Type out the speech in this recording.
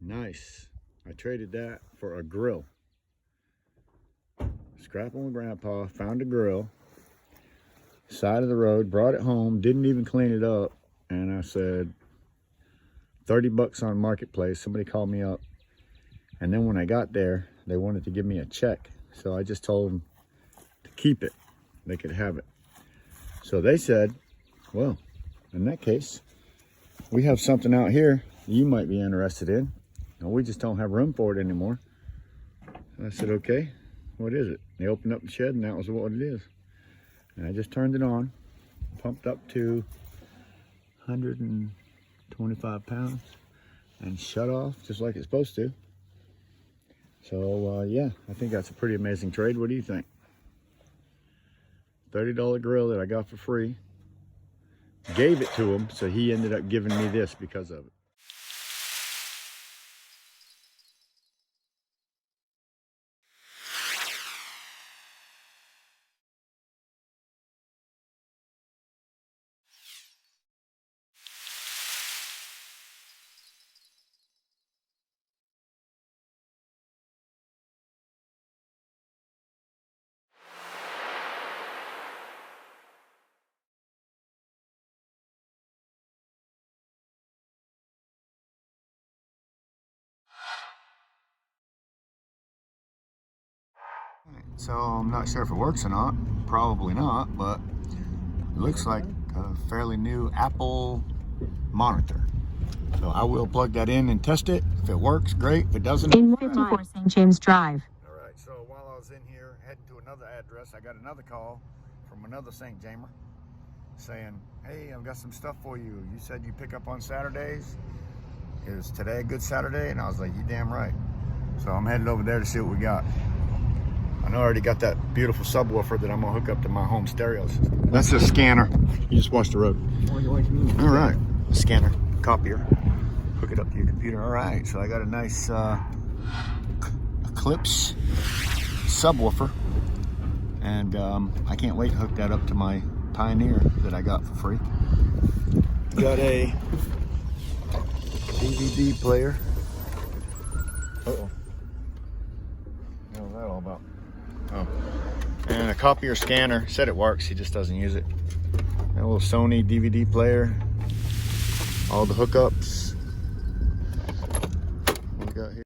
Nice. I traded that for a grill. Scrapping with Grandpa, found a grill, side of the road, brought it home, didn't even clean it up, and I said, 30 bucks on Marketplace. Somebody called me up, and then when I got there, they wanted to give me a check, so I just told them to keep it. They could have it. So they said, well, in that case, we have something out here you might be interested in. No, we just don't have room for it anymore. So I said, okay, what is it? They opened up the shed, and that was what it is. And I just turned it on, pumped up to 125 pounds, and shut off just like it's supposed to. So yeah, I think that's a pretty amazing trade. What do you think? $30 grill that I got for free. Gave it to him, so he ended up giving me this because of it. So I'm not sure if it works or not, probably not, but it looks like a fairly new Apple monitor. So I will plug that in and test it. If it works, great. If it doesn't, in 54 St. James Drive. All right, so while I was in here heading to another address, I got another call from another St. Jamer saying, hey, I've got some stuff for you. You said you pick up on Saturdays. Is today a good Saturday? And I was like, you damn right. So I'm headed over there to see what we got. I know I already got that beautiful subwoofer that I'm gonna hook up to my home stereo system. That's a scanner. You just watch the road. All right, scanner, copier. Hook it up to your computer. All right, so I got a nice Eclipse subwoofer, and I can't wait to hook that up to my Pioneer that I got for free. Got a DVD player. Uh-oh. What was that all about? Oh, and a copier scanner. Said it works, he just doesn't use it. A little Sony DVD player. All the hookups. What we got here?